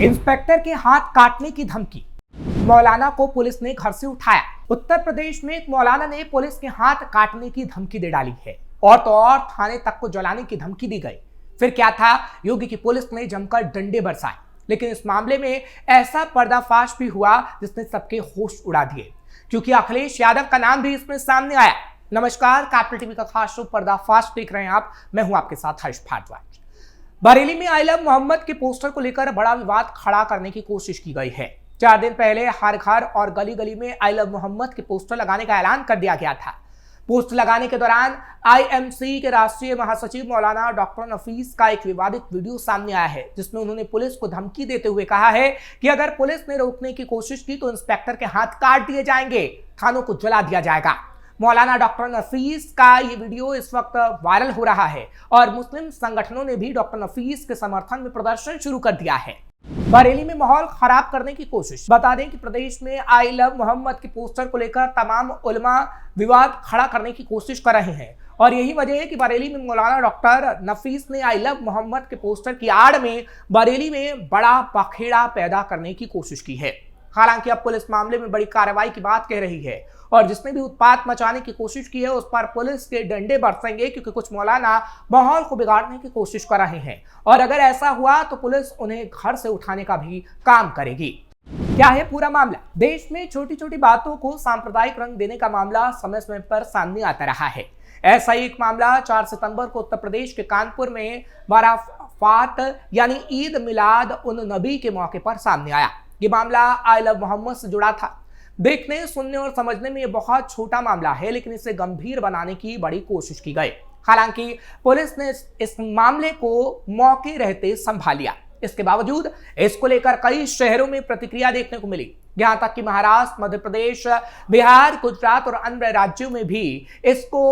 Inspector के हाथ काटने की धमकी, मौलाना को पुलिस ने घर से उठाया। उत्तर प्रदेश में एक मौलाना ने पुलिस के हाथ काटने की धमकी दे डाली है और तो और थाने तक को जलाने की धमकी दी गई। फिर क्या था, योगी की पुलिस ने जमकर डंडे बरसाए, लेकिन इस मामले में ऐसा पर्दाफाश भी हुआ जिसने सबके होश उड़ा दिए, क्योंकि अखिलेश यादव का नाम भी इसमें सामने आया। नमस्कार, कैपिटल टीवी का खास शो पर्दाफाश देख रहे हैं आप। मैं हूं आपके साथ हर्ष भारद्वाज। बरेली में आई लव मोहम्मद के पोस्टर को लेकर बड़ा विवाद खड़ा करने की कोशिश की गई है। 4 दिन पहले हर घर और गली गली में आई लव मोहम्मद के पोस्टर लगाने का ऐलान कर दिया गया था। पोस्ट लगाने के दौरान आईएमसी के राष्ट्रीय महासचिव मौलाना डॉक्टर नफीस का एक विवादित वीडियो सामने आया है, जिसमें उन्होंने पुलिस को धमकी देते हुए कहा है कि अगर पुलिस ने रोकने की कोशिश की तो इंस्पेक्टर के हाथ काट दिए जाएंगे, थानों को जला दिया जाएगा। मौलाना डॉक्टर नफीस का ये वीडियो इस वक्त वायरल हो रहा है और मुस्लिम संगठनों ने भी डॉक्टर नफीस के समर्थन में प्रदर्शन शुरू कर दिया है। बरेली में माहौल खराब करने की कोशिश। बता दें कि प्रदेश में आई लव मोहम्मद के पोस्टर को लेकर तमाम उलमा विवाद खड़ा करने की कोशिश कर रहे हैं और यही वजह है कि बरेली में मौलाना डॉक्टर नफीस ने आई लव मोहम्मद के पोस्टर की आड़ में बरेली में बड़ा पखेड़ा पैदा करने की कोशिश की है। हालांकि अब पुलिस मामले में बड़ी कार्रवाई की बात कह रही है और जिसने भी उत्पात मचाने की कोशिश की है उस पर पुलिस के डंडे बरसेंगे, क्योंकि कुछ मौलाना माहौल को बिगाड़ने की कोशिश कर रहे हैं और अगर ऐसा हुआ तो पुलिस उन्हें घर से उठाने का भी काम करेगी। क्या है पूरा मामला? देश में छोटी छोटी बातों को सांप्रदायिक रंग देने का मामला समय समय पर सामने आता रहा है। ऐसा ही एक मामला 4 सितंबर को उत्तर प्रदेश के कानपुर में अराफात यानी ईद मिलाद उन नबी के मौके पर सामने आया। ये मामला आई लव मोहम्मद से जुड़ा था। देखने, सुनने और समझने में ये बहुत छोटा मामला है, लेकिन इसे गंभीर बनाने की बड़ी कोशिश की गई। हालांकि पुलिस ने इस मामले को मौके रहते संभाल लिया। इसके बावजूद इसको लेकर कई शहरों में प्रतिक्रिया देखने को मिली। यहां तक कि महाराष्ट्र, मध्य प्रदेश, बिहार, गुजरात और अन्य राज्यों में भी इसको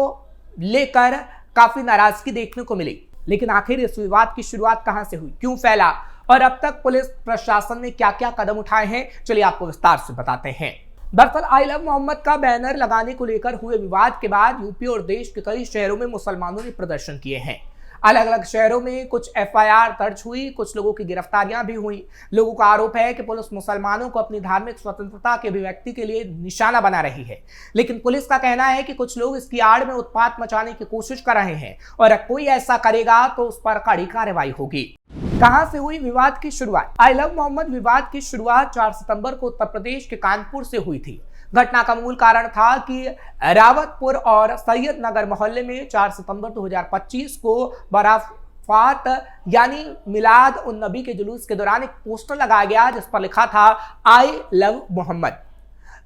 लेकर काफी नाराजगी देखने को मिली। लेकिन आखिर इस विवाद की शुरुआत कहां से हुई, क्यों फैला और अब तक पुलिस प्रशासन ने क्या क्या कदम उठाए हैं, चलिए आपको विस्तार से बताते हैं। दरअसल आई लव मोहम्मद का बैनर लगाने को लेकर हुए विवाद के बाद यूपी और देश के कई शहरों में मुसलमानों ने प्रदर्शन किए हैं। अलग अलग शहरों में कुछ एफआईआर दर्ज हुई, कुछ लोगों की गिरफ्तारियां भी हुई। लोगों का आरोप है कि पुलिस मुसलमानों को अपनी धार्मिक स्वतंत्रता के अभिव्यक्ति के लिए निशाना बना रही है, लेकिन पुलिस का कहना है कि कुछ लोग इसकी आड़ में उत्पात मचाने की कोशिश कर रहे हैं और अगर कोई ऐसा करेगा तो उस पर कड़ी कार्रवाई होगी। कहां से हुई विवाद की शुरुआत? आई लव मोहम्मद विवाद की शुरुआत 4 सितंबर को उत्तर प्रदेश के कानपुर से हुई थी। घटना का मूल कारण था कि रावतपुर और सैयद नगर मोहल्ले में 4 सितंबर 2025 को अराफात यानी मिलाद उन नबी के जुलूस के दौरान एक पोस्टर लगाया गया जिस पर लिखा था आई लव मोहम्मद।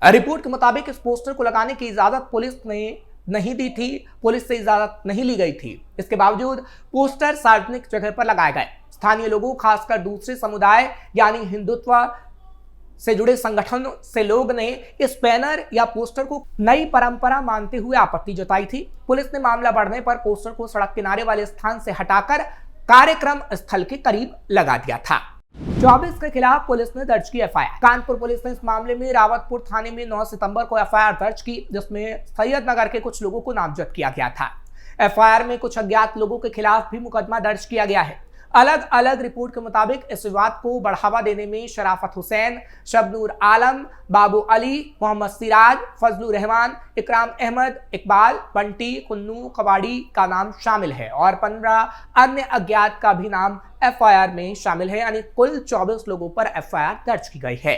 रिपोर्ट के मुताबिक इस पोस्टर को लगाने की इजाजत पुलिस ने नहीं दी थी, पुलिस से इजाजत नहीं ली गई थी। इसके बावजूद पोस्टर सार्वजनिक जगह पर लगाए गए। स्थानीय लोगों, खासकर दूसरे समुदाय यानी हिंदुत्व से जुड़े संगठन से लोग ने इस बैनर या पोस्टर को नई परंपरा मानते हुए आपत्ति जताई थी। पुलिस ने मामला बढ़ने पर पोस्टर को सड़क किनारे वाले स्थान से हटाकर कार्यक्रम स्थल के करीब लगा दिया था। 24 के खिलाफ पुलिस ने दर्ज की एफआईआर। कानपुर पुलिस ने इस मामले में रावतपुर थाने में 9 सितंबर को एफआईआर दर्ज की, जिसमें सैयद नगर के कुछ लोगों को नामजद किया गया था। एफआईआर में कुछ अज्ञात लोगों के खिलाफ भी मुकदमा दर्ज किया गया है। अलग अलग रिपोर्ट के मुताबिक इस विवाद को बढ़ावा देने में शराफत हुसैन, शबनूर आलम, बाबू अली, मोहम्मद सिराज, फजलुर रहमान, इकराम अहमद, इकबाल, बंटी, कुन्नू, कबाड़ी का नाम शामिल है और 15 अन्य अज्ञात का भी नाम एफआईआर में शामिल है। यानी कुल 24 लोगों पर एफआईआर दर्ज की गई है।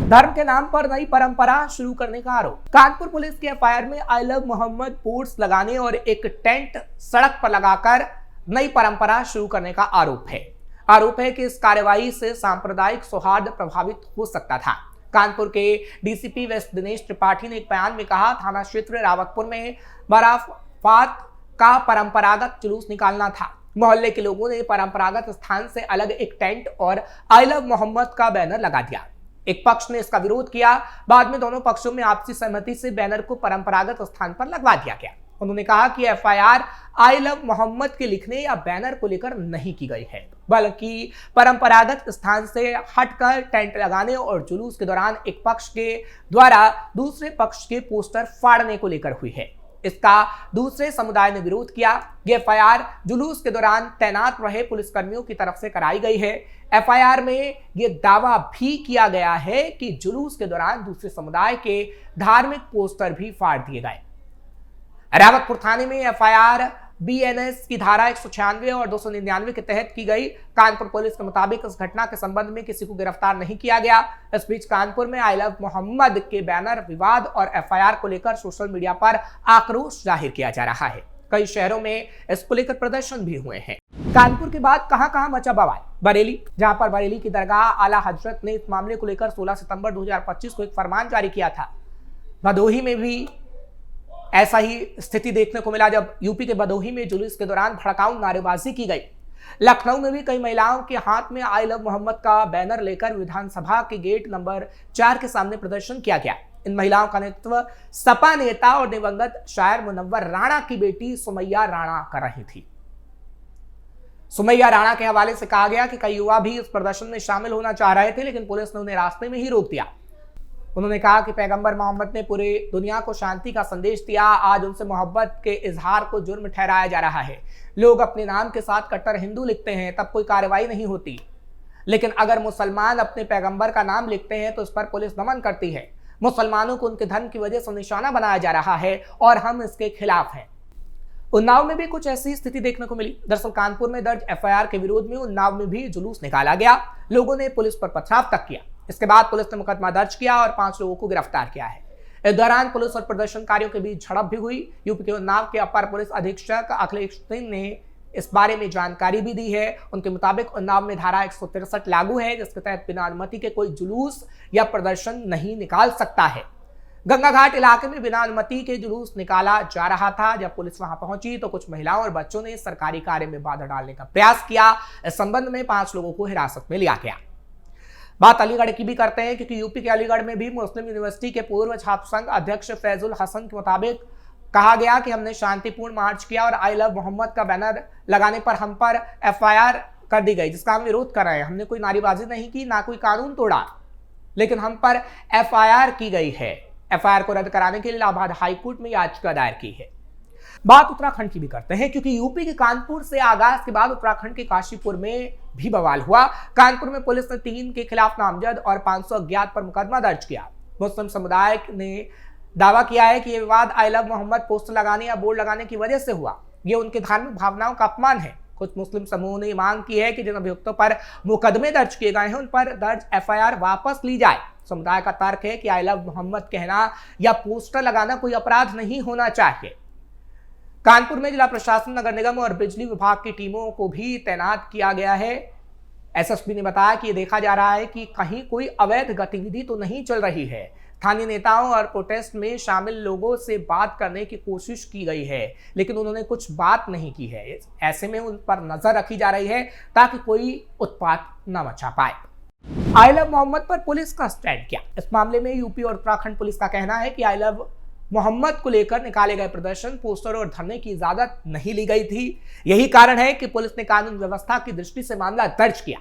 धर्म के नाम पर नई परंपरा शुरू करने का आरोप। कानपुर पुलिस की एफआईआर में आई लव मोहम्मद बोर्ड्स लगाने और एक टेंट सड़क पर लगाकर नई परंपरा शुरू करने का आरोप है कि इस कार्रवाई से सांप्रदायिक सौहार्द प्रभावित हो सकता था। कानपुर के डीसीपी वेस्ट दिनेश त्रिपाठी ने एक बयान में कहा, थाना क्षेत्र रावतपुर में अराफात का परंपरागत जुलूस निकालना था। मोहल्ले के लोगों ने परंपरागत स्थान से अलग एक टेंट और आई लव मोहम्मद का बैनर लगा दिया। एक पक्ष ने इसका विरोध किया, बाद में दोनों पक्षों में आपसी सहमति से बैनर को परंपरागत स्थान पर लगवा दिया गया। उन्होंने कहा कि एफआईआर आई लव मोहम्मद के लिखने या बैनर को लेकर नहीं की गई है, बल्कि परंपरागत स्थान से हटकर टेंट लगाने और जुलूस के दौरान एक पक्ष के द्वारा दूसरे पक्ष के पोस्टर फाड़ने को लेकर हुई है। इसका दूसरे समुदाय ने विरोध किया। ये एफआईआर जुलूस के दौरान तैनात रहे पुलिसकर्मियों की तरफ से कराई गई है। एफआईआर में यह दावा भी किया गया है कि जुलूस के दौरान दूसरे समुदाय के धार्मिक पोस्टर भी फाड़ दिए गए। रावतपुर थाने में एफआईआर बीएनएस की धारा 196 और 299 के तहत की गई। कानपुर पुलिस के मुताबिक इस घटना के संबंध में किसी को गिरफ्तार नहीं किया गया। इस बीच कानपुर में आई लव मोहम्मद के बैनर विवाद और एफआईआर को लेकर सोशल मीडिया पर आक्रोश जाहिर किया जा रहा है। कई शहरों में इसको लेकर प्रदर्शन भी हुए हैं। कानपुर के बाद कहां मचा बवाल? बरेली, जहां पर बरेली की दरगाह आला हजरत ने इस मामले को लेकर 16 सितंबर 2025 को एक फरमान जारी किया था। भदोही में भी ऐसा ही स्थिति देखने को मिला जब यूपी के भदोही में जुलूस के दौरान भड़काऊ नारेबाजी की गई। लखनऊ में भी कई महिलाओं के हाथ में आई लव मोहम्मद का बैनर लेकर विधानसभा के गेट नंबर 4 के सामने प्रदर्शन किया गया। इन महिलाओं का नेतृत्व सपा नेता और दिवंगत शायर मुनव्वर राणा की बेटी सुमैया राणा कर रही थी। सुमैया राणा के हवाले से कहा गया कि कई युवा भी इस प्रदर्शन में शामिल होना चाह रहे थे, लेकिन पुलिस ने उन्हें रास्ते में ही रोक दिया। उन्होंने कहा कि पैगंबर मोहम्मद ने पूरे दुनिया को शांति का संदेश दिया। आज उनसे मोहब्बत के इजहार को जुर्म ठहराया जा रहा है। लोग अपने नाम के साथ कट्टर हिंदू लिखते हैं, तब कोई कार्रवाई नहीं होती, लेकिन अगर मुसलमान अपने पैगंबर का नाम लिखते हैं तो इस पर पुलिस दमन करती है। मुसलमानों को उनके धर्म की वजह से निशाना बनाया जा रहा है और हम इसके खिलाफ हैं। उन्नाव में भी कुछ ऐसी स्थिति देखने को मिली। दरअसल कानपुर में दर्ज एफआईआर के विरोध में उन्नाव में भी जुलूस निकाला गया। लोगों ने पुलिस पर पथराव तक किया। इसके बाद पुलिस ने मुकदमा दर्ज किया और 5 लोगों को गिरफ्तार किया है। इस दौरान पुलिस और प्रदर्शनकारियों के बीच झड़प भी हुई। यूपी के उन्नाव के अपर पुलिस अधीक्षक अखिलेश सिंह ने इस बारे में जानकारी भी दी है। उनके मुताबिक उन्नाव में धारा 163 लागू है, जिसके तहत बिना अनुमति के कोई जुलूस या प्रदर्शन नहीं निकाल सकता है। गंगा घाट इलाके में बिना अनुमति के जुलूस निकाला जा रहा था। जब पुलिस वहां पहुंची तो कुछ महिलाओं और बच्चों ने सरकारी कार्य में बाधा डालने का प्रयास किया। इस संबंध में 5 लोगों को हिरासत में लिया गया। बात अलीगढ़ की भी करते हैं, क्योंकि यूपी के अलीगढ़ में भी मुस्लिम यूनिवर्सिटी के पूर्व छात्र संघ अध्यक्ष फैजुल हसन के मुताबिक कहा गया कि हमने शांतिपूर्ण मार्च किया और आई लव मोहम्मद का बैनर लगाने पर हम पर एफआईआर कर दी गई, जिसका हम विरोध कर रहे हैं। हमने कोई नारेबाजी नहीं की, ना कोई कानून तोड़ा, लेकिन हम पर एफआईआर की गई है। एफआईआर को रद्द कराने के लिए इलाहाबाद हाईकोर्ट में याचिका दायर की है। बात उत्तराखंड की भी करते हैं, क्योंकि यूपी के कानपुर से आगाज के बाद उत्तराखंड के काशीपुर में भी बवाल हुआ। कानपुर में पुलिस ने 3 के खिलाफ नामजद और 500 अज्ञात पर मुकदमा दर्ज किया। मुस्लिम समुदाय ने दावा किया है कि यह विवाद आई लव मोहम्मद पोस्टर लगाने या बोर्ड लगाने की वजह से हुआ। यह उनके धार्मिक भावनाओं का अपमान है। कुछ मुस्लिम समूहों ने मांग की है कि जिन अभियुक्तों पर मुकदमे दर्ज किए गए हैं उन पर दर्ज एफआईआर वापस ली जाए। समुदाय का तर्क है कि आई लव मोहम्मद कहना या पोस्टर लगाना कोई अपराध नहीं होना चाहिए। कानपुर में जिला प्रशासन, नगर निगम और बिजली विभाग की टीमों को भी तैनात किया गया है। एसएसपी ने बताया कि यह देखा जा रहा है कि कहीं कोई अवैध गतिविधि तो नहीं चल रही है। स्थानीय नेताओं और प्रोटेस्ट में शामिल लोगों से बात करने की कोशिश की गई है, लेकिन उन्होंने कुछ बात नहीं की है। ऐसे में उन पर नजर रखी जा रही है ताकि कोई उत्पात न मचा पाए। आई लव मोहम्मद पर पुलिस का स्टैंड क्या? इस मामले में यूपी और उत्तराखंड पुलिस का कहना है कि आई लव मोहम्मद को लेकर निकाले गए प्रदर्शन, पोस्टर और धरने की इजाजत नहीं ली गई थी। यही कारण है कि पुलिस ने कानून व्यवस्था की दृष्टि से मामला दर्ज किया।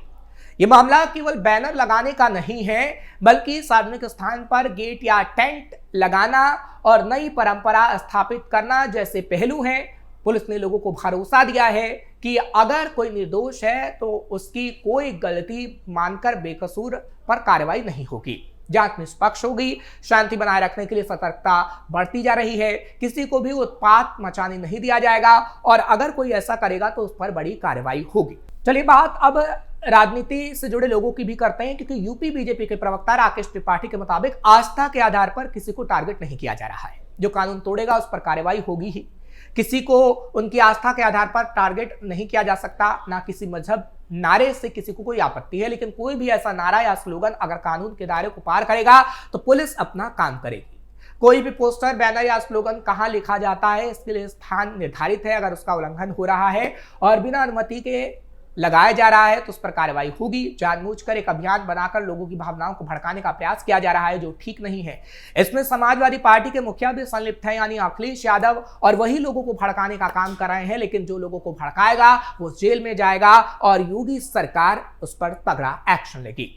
यह मामला केवल बैनर लगाने का नहीं है, बल्कि सार्वजनिक स्थान पर गेट या टेंट लगाना और नई परंपरा स्थापित करना जैसे पहलू हैं। पुलिस ने लोगों को भरोसा दिया है कि अगर कोई निर्दोष है तो उसकी कोई गलती मानकर बेकसूर पर कार्रवाई नहीं होगी। जांच निष्पक्ष होगी। शांति बनाए रखने के लिए सतर्कता बढ़ती जा रही है। किसी को भी उत्पात मचाने नहीं दिया जाएगा और अगर कोई ऐसा करेगा तो उस पर बड़ी कार्रवाई होगी। चलिए बात अब राजनीति से जुड़े लोगों की भी करते हैं, क्योंकि यूपी बीजेपी के प्रवक्ता राकेश त्रिपाठी के मुताबिक आस्था के आधार पर किसी को टारगेट नहीं किया जा रहा है। जो कानून तोड़ेगा उस पर कार्रवाई होगी ही। किसी को उनकी आस्था के आधार पर टारगेट नहीं किया जा सकता। ना किसी मजहब नारे से किसी को कोई आपत्ति है, लेकिन कोई भी ऐसा नारा या स्लोगन अगर कानून के दायरे को पार करेगा तो पुलिस अपना काम करेगी। कोई भी पोस्टर, बैनर या स्लोगन कहां लिखा जाता है इसके लिए स्थान निर्धारित है। अगर उसका उल्लंघन हो रहा है और बिना अनुमति के लगाया जा रहा है तो उस पर कार्रवाई होगी। जानबूझकर एक अभियान बनाकर लोगों की भावनाओं को भड़काने का प्रयास किया जा रहा है, जो ठीक नहीं है। इसमें समाजवादी पार्टी के मुखिया भी संलिप्त है, यानी अखिलेश यादव, और वही लोगों को भड़काने का काम कर रहे हैं। लेकिन जो लोगों को भड़काएगा वो जेल में जाएगा और योगी सरकार उस पर तगड़ा एक्शन लेगी।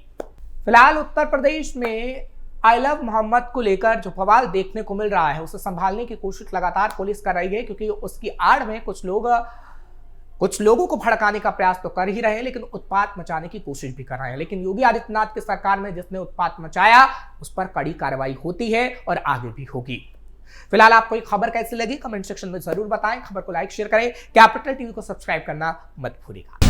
फिलहाल उत्तर प्रदेश में आई लव मोहम्मद को लेकर जो बवाल देखने को मिल रहा है उसे संभालने की कोशिश लगातार पुलिस कर रही है, क्योंकि उसकी आड़ में कुछ लोगों को भड़काने का प्रयास तो कर ही रहे हैं, लेकिन उत्पात मचाने की कोशिश भी कर रहे हैं। लेकिन योगी आदित्यनाथ की सरकार में जिसने उत्पात मचाया उस पर कड़ी कार्रवाई होती है और आगे भी होगी। फिलहाल आपको ये खबर कैसी लगी कमेंट सेक्शन में जरूर बताएं। खबर को लाइक शेयर करें, कैपिटल टीवी को सब्सक्राइब करना मत भूलिएगा।